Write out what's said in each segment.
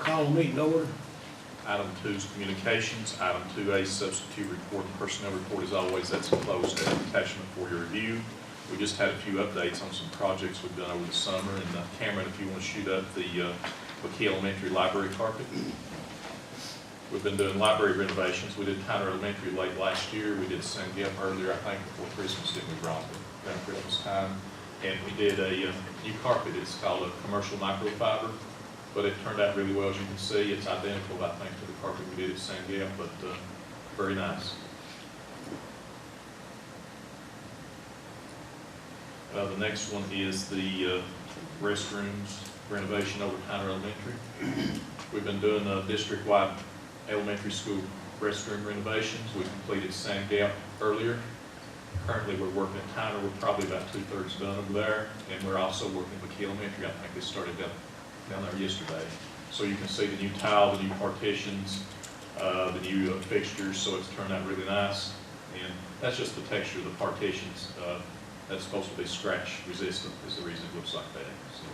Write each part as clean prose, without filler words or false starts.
Call the meeting to order. Item 2 is communications. Item 2A, substitute report and personnel report. As always, that's a closed attachment for your review. We just had a few updates on some projects we've done over the summer. And Cameron, if you want to shoot up the McKee Elementary library carpet. We've been doing library renovations. We did Tyner Elementary late last year. We did San Gap earlier, I think, before Christmas, didn't we, Ron? Around Christmas time. And we did a new carpet. It's called a commercial microfiber. But it turned out really well, as you can see. It's identical, I think, to the carpet we did at San Gap, but very nice. The next one is the restrooms renovation over Tyner Elementary. We've been doing district-wide elementary school restroom renovations. We completed San Gap earlier. Currently, we're working at Tyner. We're probably about 2/3 done over there, and we're also working at McKee Elementary. I think they started down there yesterday. So you can see the new tile, the new partitions, the new fixtures, so it's turned out really nice. And that's just the texture of the partitions. That's supposed to be scratch resistant is the reason it looks like that. So,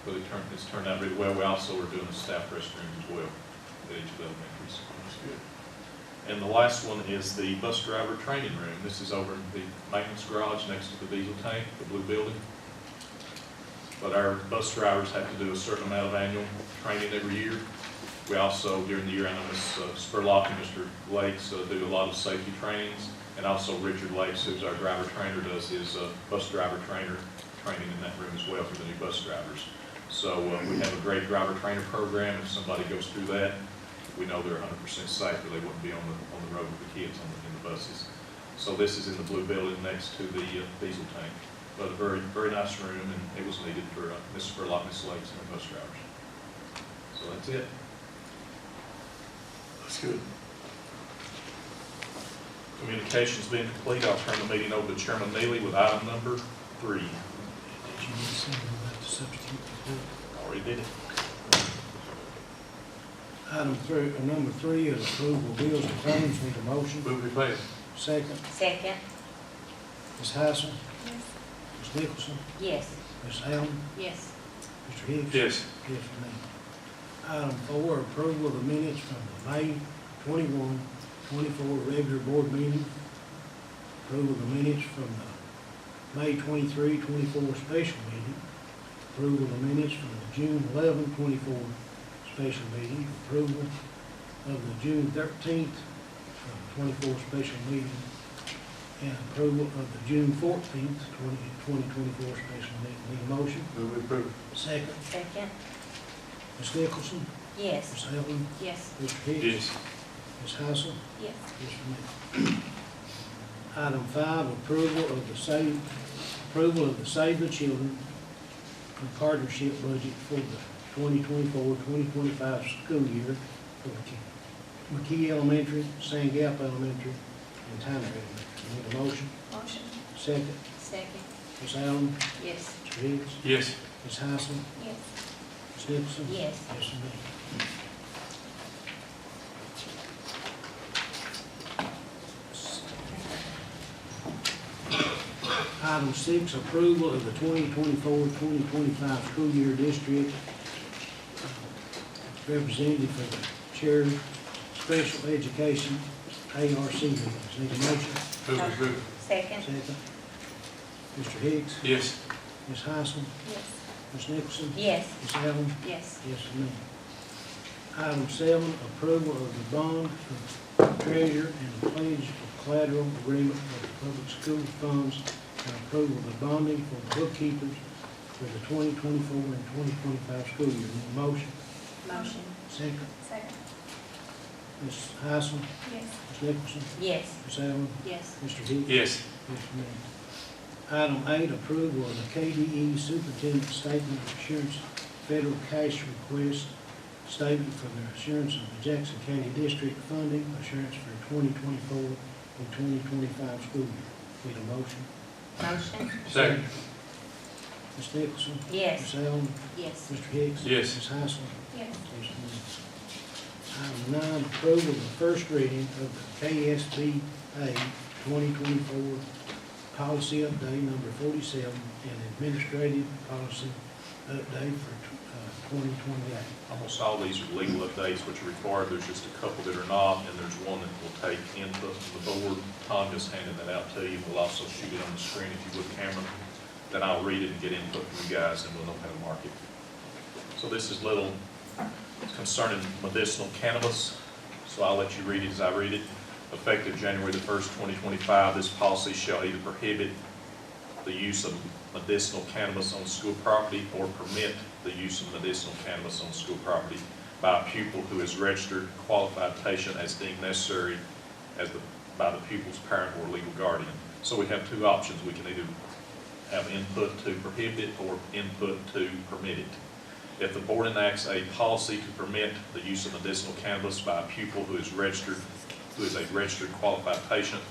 but it's turned out really well. We also are doing a staff restroom as well at each of the elementaries. That's good. And the last one is the bus driver training room. This is over in the maintenance garage next to the diesel tank, the blue building. But our bus drivers have to do a certain amount of annual training every year. We also, during the year, I know Ms. Spurlock and Mr. Lakes do a lot of safety trainings, and also Richard Lakes, who's our driver trainer, does his bus driver training in that room as well for the new bus drivers. So we have a great driver trainer program. If somebody goes through that, we know they're 100% safe, or they wouldn't be on the road with the kids in the buses. So this is in the blue building next to the diesel tank. But a very, very nice room, and it was needed for Ms. Spurlock, Ms. Lakes, and our bus drivers. So that's it. That's good. Communications being complete, I'll turn the meeting over to Chairman Neely with item number 3. Did you need to say anything about the substitute report? Already did it. Number 3 is approval of bills and claims. Need a motion. Move to pay. Second. Second. Ms. Hyson. Yes. Ms. Nicholson. Yes. Ms. Allen. Yes. Mr. Hicks. Yes. Yes, for me. Item 4, approval of the minutes from the May 21, 24 regular board meeting. Approval of the minutes from the May 23, 24 special meeting. Approval of the minutes from the June 11, 24 special meeting. Approval of the June 13th, 24 special meeting. And approval of the June 14th, 2024 special meeting. Need a motion? Move to approve. Second. Second. Ms. Nicholson. Yes. Ms. Allen. Yes. Mr. Hicks. Yes. Ms. Hyson. Yes. Yes, for me. Item 5, approval of the Save the Children and partnership budget for the 2024-2025 school year for McKee Elementary, San Gap Elementary, and Tyner Elementary. Need a motion? Motion. Second. Second. Ms. Allen. Yes. Mr. Hicks. Yes. Ms. Hyson. Yes. Ms. Nicholson. Yes. Yes, for me. Item 6, approval of the 2024-2025 school year district representative for the charity special education ARC meetings. Need a motion? Move to approve. Second. Second. Mr. Hicks. Yes. Ms. Hyson. Yes. Ms. Nicholson. Yes. Ms. Allen. Yes. Yes, for me. Item 7, approval of the bond for treasurer and the pledge of collateral agreement for the public school funds and approval of the bonding for bookkeepers for the 2024 and 2025 school year. Need a motion? Motion. Second. Second. Ms. Hyson. Yes. Ms. Nicholson. Yes. Ms. Allen. Yes. Mr. Hicks. Yes. Yes, for me. Item 8, approval of the KDE Superintendent Statement of Assurance Federal Cash Request Statement for the assurance of the Jackson County District funding assurance for 2024 and 2025 school year. Need a motion? Motion. Second. Ms. Nicholson. Yes. Ms. Allen. Yes. Mr. Hicks. Yes. Ms. Hyson. Yes. Yes, ma'am. Item 9, approval of the first reading of the KSBA 2024 policy update number 47 and administrative policy update for 2028. Almost all these are legal updates which are required. There's just a couple that are not, and there's one that will take input from the board. Tom just handed that out to you. We'll also shoot it on the screen if you would, Cameron. Then I'll read it and get input from you guys, and we'll know how to mark it. So this is little concerning medicinal cannabis. So I'll let you read it as I read it. Effective January the 1st, 2025, this policy shall either prohibit the use of medicinal cannabis on school property or permit the use of medicinal cannabis on school property by a pupil who is registered qualified patient as deemed necessary by the pupil's parent or legal guardian. So we have two options. We can either have input to prohibit it or input to permit it. If the board enacts a policy to permit the use of medicinal cannabis by a pupil who is a registered qualified patient,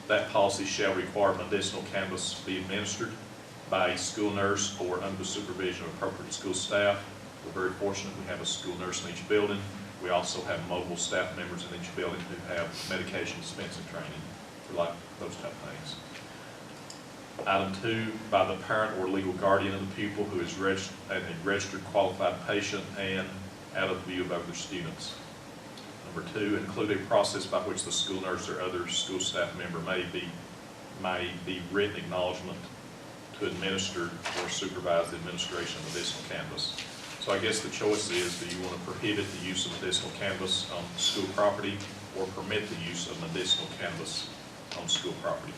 that policy shall require medicinal cannabis be administered by a school nurse or under the supervision of appropriate school staff. We're very fortunate we have a school nurse in each building. We also have mobile staff members in each building who have medication dispensing training for like those type of things. Item 2, by the parent or legal guardian of the pupil who is a registered qualified patient and out of view of other students. Number 2, include a process by which the school nurse or other school staff member may be written acknowledgement to administer or supervise the administration of medicinal cannabis. So I guess the choice is, do you want to prohibit the use of medicinal cannabis on school property or permit the use of medicinal cannabis on school property?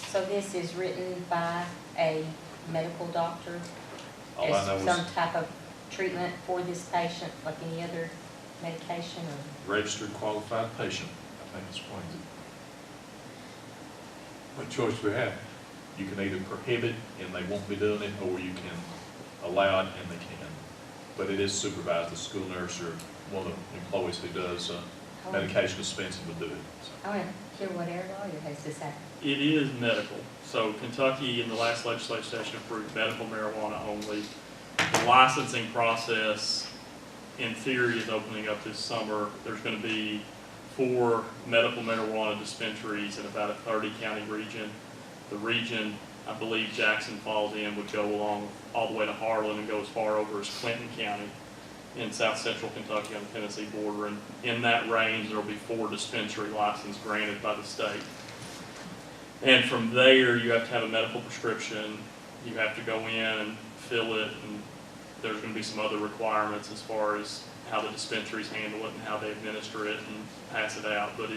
So this is written by a medical doctor? All I know As is some type of treatment for this patient, like any other medication or? registered qualified patient, I think explains it. What choice we have? You can either prohibit and they won't be doing it, or you can allow it and they can. But it is supervised. The school nurse or one of the employees who does medication dispensing would do it. So. I want to hear what our lawyer has to say. It is medical. So Kentucky in the last legislative session approved medical marijuana only. The licensing process, in theory, is opening up this summer. There's going to be 4 medical marijuana dispensaries in about a 30-county region. The region, I believe Jackson falls in, would go along all the way to Harlan and go as far over as Clinton County in south central Kentucky on the Tennessee border. And in that range, there will be 4 dispensary licenses granted by the state. And from there, you have to have a medical prescription. You have to go in and fill it, and there's going to be some other requirements as far as how the dispensaries handle it and how they administer it and pass it out. But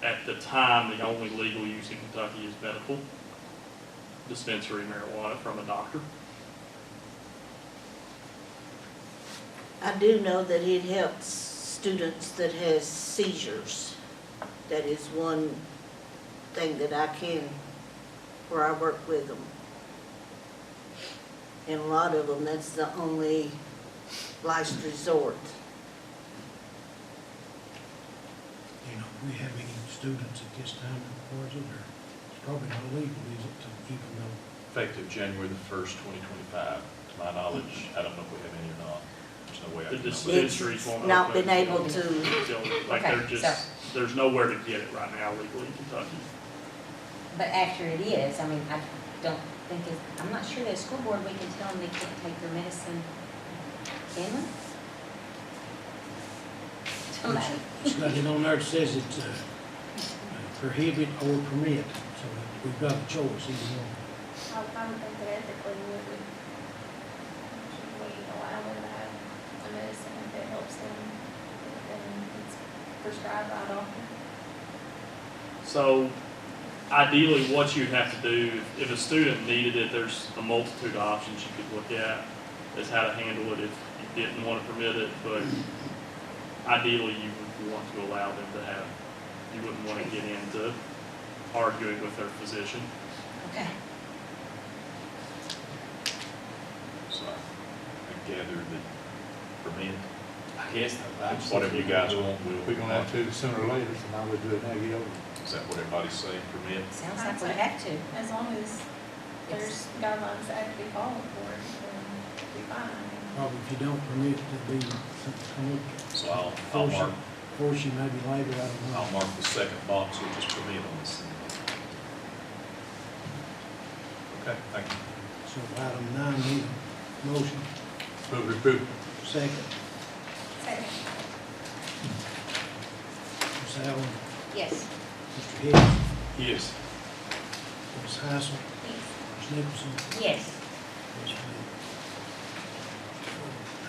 at the time, the only legal use in Kentucky is medical dispensary marijuana from a doctor. I do know that it helps students that has seizures. That is one thing that where I work with them. And a lot of them, that's the only last resort. You know, do we have any students at this time that requires it, or it's probably not legal, is it, to even though? Effective January the 1st, 2025. To my knowledge, I don't know if we have any or not. There's no way I The can know. dispensaries won't Not open been able to, until, like, Okay, they're just, there's nowhere to get it right now legally in Kentucky. But after it is, I mean, I don't think I'm not sure that a school board, we can tell them they can't take their medicine, can we? Somebody. It's got it on there, it says it's prohibit or permit, so we've got a choice, either one. I would think that ethically should we allow them to have a medicine if it helps them, then it's prescribed by a doctor. So ideally, what you'd have to do, if a student needed it, there's a multitude of options you could look at as how to handle it if you didn't want to permit it, but ideally you would want to allow them to have, you wouldn't want to get into arguing with their physician. Okay. So I gather that permit, I guess. whatever you guys want, We're gonna have to sooner or later, so now we do it now, get over it. Is that what everybody's saying, permit? Sounds like we have to. As long as there's guidelines that have to be followed for it, then it'll be fine. Probably if you don't permit, it'll be something, So I'll mark, force you maybe later, I don't know. I'll mark the second box, which is permit on this thing. Okay, thank you. So item 9, need a motion. Move to approve. Second. Second. Ms. Allen, Yes. Mr. Hicks, Yes. Ms. Hyson, Yes. Ms. Nicholson. Yes. Yes,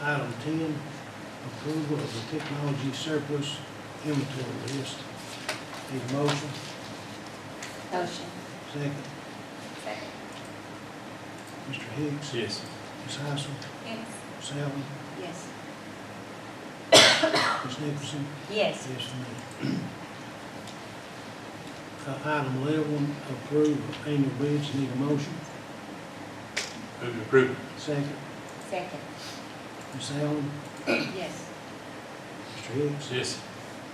ma'am. Item 10, approval of the technology surplus inventory list. Need a motion? Motion. Second. Second. Mr. Hicks, Yes. Ms. Hyson, Yes. Ms. Allen, Yes. Ms. Nicholson. Yes. Yes, ma'am. Item 11, approve of annual bids. Need a motion? Move to approve. Second. Second. Ms. Allen, Yes. Mr. Hicks, Yes.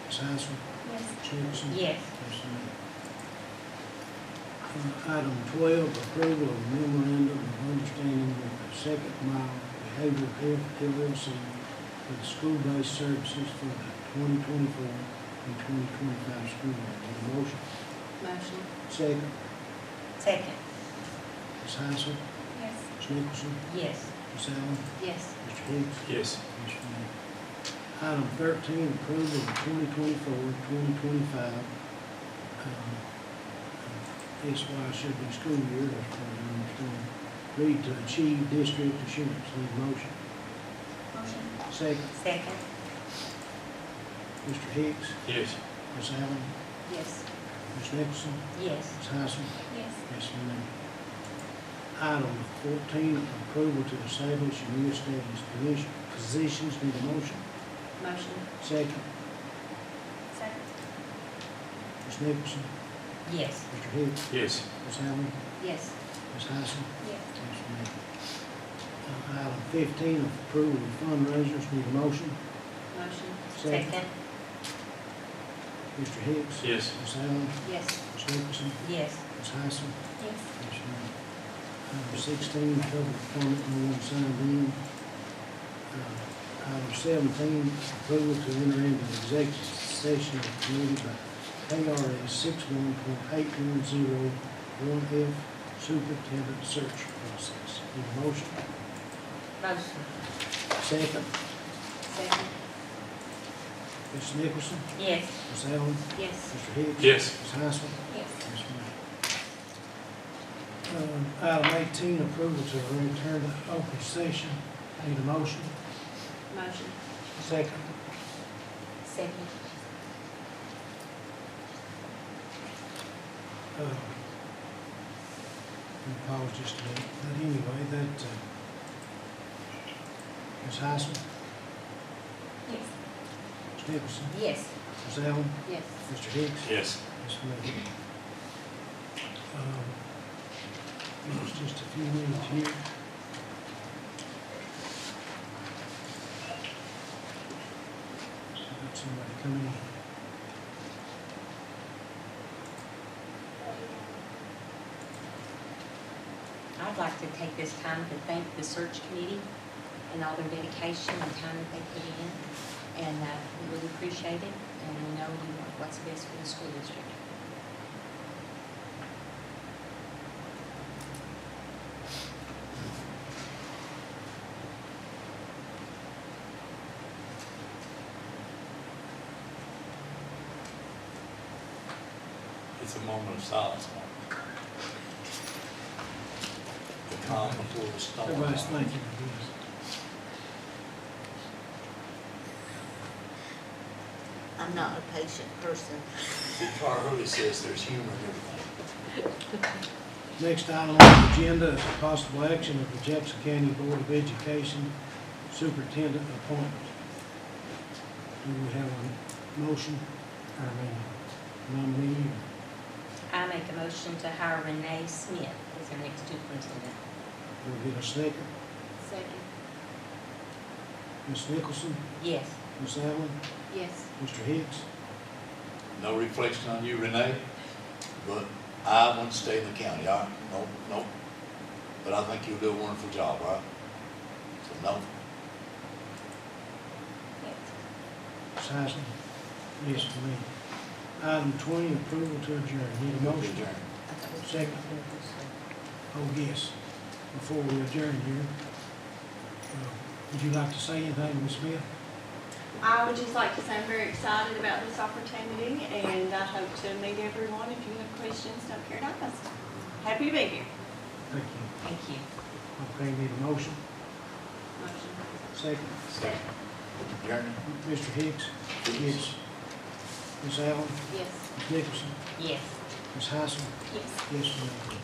Ms. Hyson, Yes. Ms. Nicholson. Yes. Yes, ma'am. Item 12, approval of memorandum of understanding with the Second Mile Behavioral Health LLC for the school-based services for the 2024 and 2025 school year. Need a motion? Motion. Second. Second. Ms. Hyson, Yes. Ms. Nicholson, Yes. Ms. Allen, Yes. Mr. Hicks. Yes. Yes, ma'am. Item 13, approval of 2024-2025 SY should be school year, as far as I understand. Read to achieve district assurance. Need a motion? Motion. Second. Second. Mr. Hicks, Yes. Ms. Allen, Yes. Ms. Nicholson, Yes. Ms. Hyson. Yes. Yes, ma'am. Item 14, approval to establish and reestablish positions. Need a motion? Motion. Second. Second. Ms. Nicholson, Yes. Mr. Hicks, Yes. Ms. Allen, Yes. Ms. Hyson. Yes. Yes, ma'am. Item 15, approval of fundraisers. Need a motion? Motion. Second. Second. Mr. Hicks, Yes. Ms. Allen, Yes. Ms. Nicholson, Yes. Ms. Hyson. Yes. Yes, ma'am. Item 16, public comment, no one signed in. Item 17, approval to enter into executive session committee by KRS 61.8101F, superintendent search process. Need a motion? Motion. Second. Second. Ms. Nicholson, Yes. Ms. Allen, Yes. Mr. Hicks. Yes. Ms. Hyson. Yes. Yes, ma'am. Item 18, approval to return to open session. Need a motion? Motion. Second. Second. Pause just a minute. But anyway, that, Ms. Hyson, Yes. Ms. Nicholson, Yes. Ms. Allen, Yes. Mr. Hicks. Yes. Yes, ma'am. There's just a few minutes here. Got somebody coming in. I'd like to take this time to thank the search committee and all their dedication and time that they put in. And we really appreciate it, and we know you want what's best for the school district. It's a moment of silence. The calm before the storm. Everybody's thanking for this. I'm not a patient person. See, Carl Hurley says there's humor in everything. Next item on the agenda is a possible action of the Jackson County Board of Education Superintendent appointment. Do we have a motion, or a nominee? I make a motion to hire Renee Smith as our next superintendent. Do we get a second? Second. Ms. Nicholson, Yes. Ms. Allen, Yes. Mr. Hicks. No reflection on you, Renee, but I want to stay in the county, all right? No. But I think you'll do a wonderful job, all right? So, no. Yes. Ms. Hyson? Yes, for me. Item 20, approval to adjourn. Need a motion? Adjourn. Second. Oh, yes. Before we adjourn here, Would you like to say anything, Ms. Smith? I would just like to say I'm very excited about this opportunity, and I hope to meet everyone. If you have questions, don't care to ask. Happy to be here. Thank you. Thank you. Okay, need a motion? Motion. Second. Second. Jeremy? Mr. Hicks? Yes. Ms. Allen? Yes. Ms. Nicholson? Yes. Ms. Hyson? Yes. Yes, ma'am.